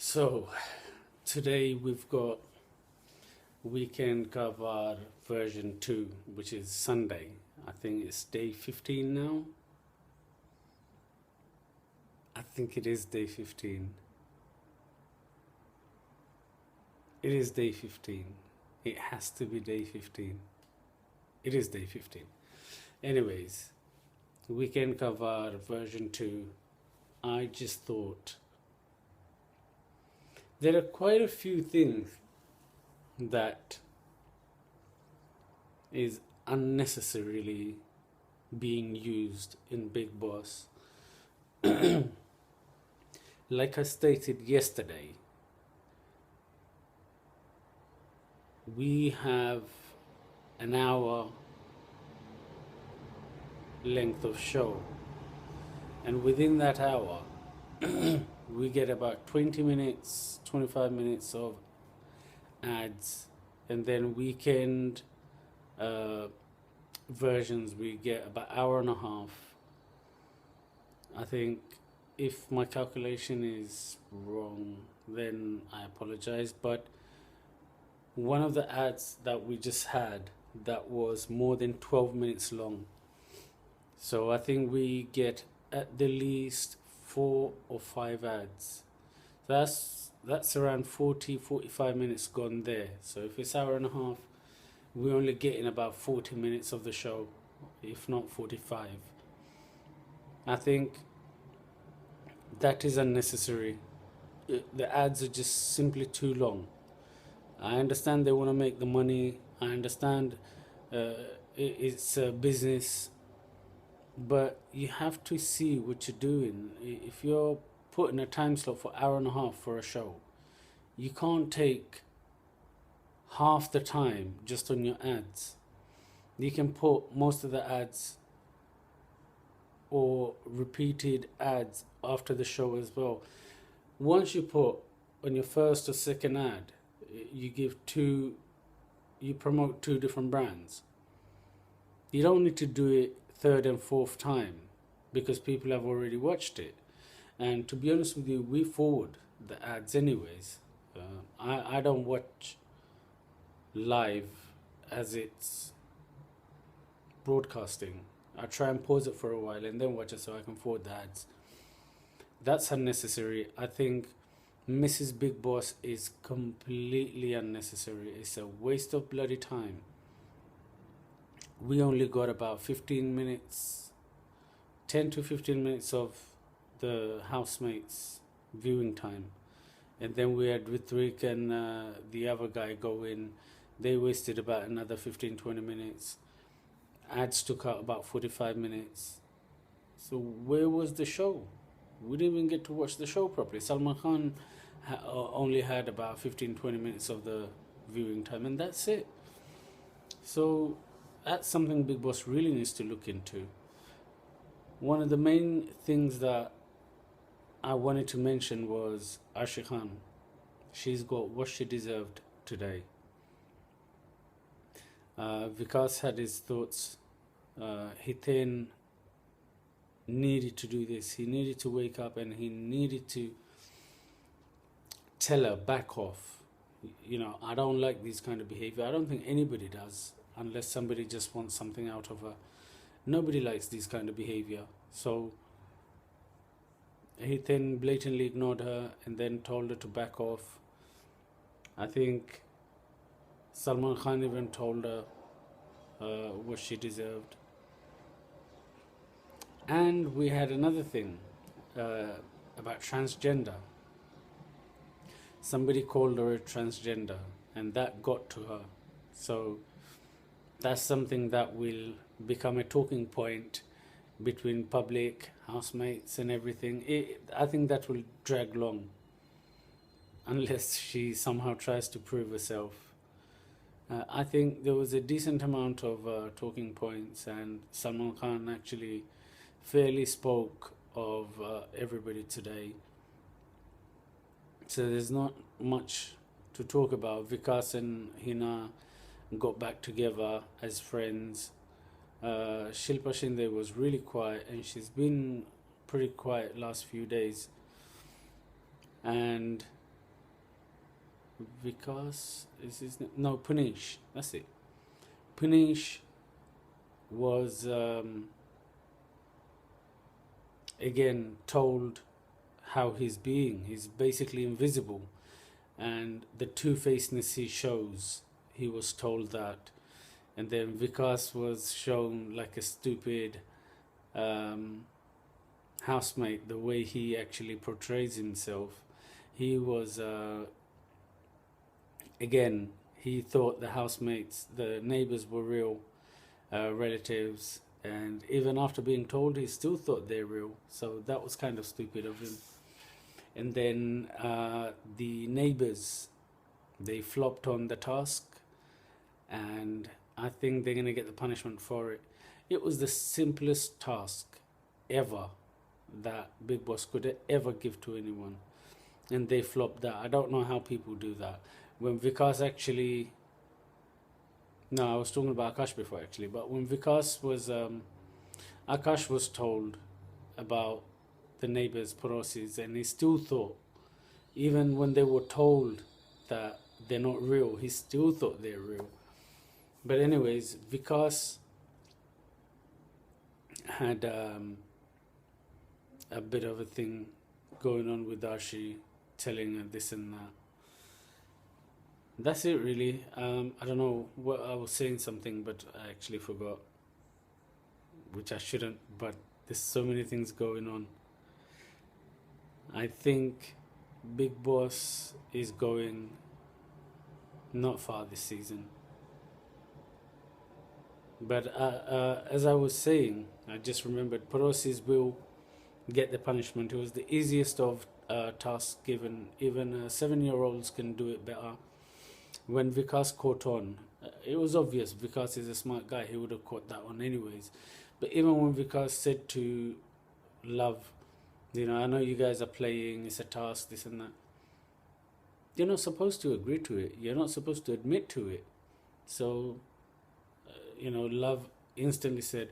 So today we've got weekend cover version 2, which is Sunday. I think it's day 15 now. I think it is day 15. It is day 15. It has to be day 15. It is day 15. Anyways, weekend cover version 2. I just thought there are quite a few things that is unnecessarily being used in Big Boss. Like I stated yesterday, we have an hour length of show, and within that hour we get about 20 minutes 25 minutes of ads, and then weekend versions we get about hour and a half. I think, if my calculation is wrong, then I apologize, but one of the ads that we just had, that was more than 12 minutes long. So I think we get at the least 4 or 5 ads. That's around 40-45 minutes gone there. So if it's hour and a half, we're only getting about 40 minutes of the show, if not 45. I think that is unnecessary. The ads are just simply too long. I understand they want to make the money. I understand it's a business, but you have to see what you're doing. If you're putting a time slot for hour and a half for a show, you can't take half the time just on your ads. You can put most of the ads or repeated ads after the show as well. Once you put on your first or second ad, you promote 2 different brands. You don't need to do it third and fourth time, because people have already watched it. And to be honest with you, we forward the ads anyways. I don't watch live as it's broadcasting. I try and pause it for a while and then watch it so I can forward the ads. That's unnecessary. I think Mrs. Big Boss is completely unnecessary. It's a waste of bloody time. We only got about 15 minutes, 10 to 15 minutes of the housemates viewing time. And then we had Ritvik and the other guy go in. They wasted about another 15-20 minutes. Ads took out about 45 minutes. So where was the show? We didn't even get to watch the show properly. Salman Khan only had about 15-20 minutes of the viewing time, and that's it. So that's something Big Boss really needs to look into. One of the main things that I wanted to mention was Arshia Khan. She's got what she deserved today. Vikas had his thoughts. Hiten needed to do this. He needed to wake up and he needed to tell her, back off. I don't like this kind of behavior. I don't think anybody does, unless somebody just wants something out of her. Nobody likes this kind of behavior. So he then blatantly ignored her and then told her to back off. I think Salman Khan even told her what she deserved. And we had another thing about transgender. Somebody called her a transgender, and that got to her. So that's something that will become a talking point between public, housemates and everything. I think that will drag long, unless she somehow tries to prove herself. I think there was a decent amount of talking points, and Salman Khan actually fairly spoke of everybody today. So there's not much to talk about. Vikas and Hina got back together as friends. Shilpa Shinde was really quiet, and she's been pretty quiet last few days. And Vikas is his name? No, Punish. That's it. Punish was again told how he's being. He's basically invisible, and the two-facedness he shows. He was told that, and then Vikas was shown like a stupid housemate. The way he actually portrays himself, he was again. He thought the housemates, the neighbors, were real relatives, and even after being told, he still thought they're real. So that was kind of stupid of him. And then the neighbors, they flopped on the task, and I think they're going to get the punishment for it. It was the simplest task ever that Bigg Boss could ever give to anyone, and they flopped that. I don't know how people do that. When Vikas actually, no, I was talking about Akash before actually, but when Vikas was, Akash was told about the neighbors' Parosis, and he still thought, even when they were told that they're not real, he still thought they're real. But anyways, Vikas had a bit of a thing going on with Darshi, telling her this and that. That's it really. I don't know what I was saying something, but I actually forgot, which I shouldn't, but there's so many things going on. I think Bigg Boss is going not far this season. But as I was saying, I just remembered Parosis will get the punishment. It was the easiest of tasks given. Even 7-year-olds can do it better. When Vikas caught on, it was obvious Vikas is a smart guy. He would have caught that one anyways. But even when Vikas said to Love, I know you guys are playing, it's a task, this and that. You're not supposed to agree to it. You're not supposed to admit to it. So, Love instantly said,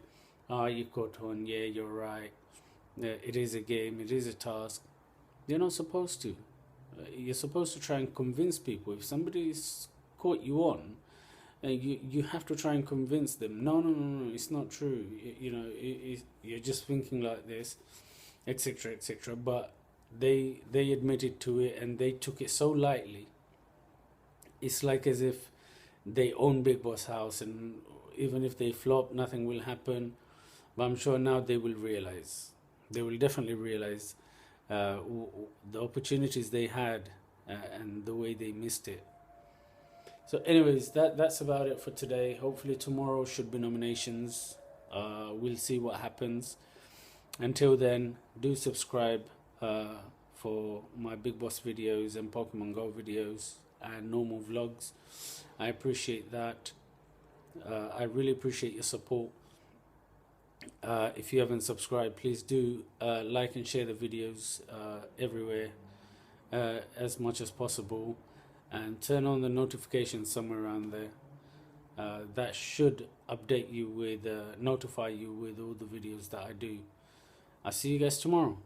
you caught on, yeah, you're right. It is a game, it is a task. You're not supposed to. You're supposed to try and convince people. If somebody's caught you on, you have to try and convince them. No, it's not true. You're just thinking like this, etc., etc. But they admitted to it, and they took it so lightly. It's like as if they own Bigg Boss house, and even if they flop, nothing will happen. But I'm sure now they will realize. They will definitely realize the opportunities they had and the way they missed it. So anyways, that's about it for today. Hopefully tomorrow should be nominations. We'll see what happens. Until then, do subscribe for my Bigg Boss videos and Pokemon Go videos and normal vlogs. I appreciate that. I really appreciate your support. If you haven't subscribed, please do like and share the videos everywhere as much as possible, and turn on the notifications somewhere around there. That should update you with, notify you with all the videos that I do. I'll see you guys tomorrow.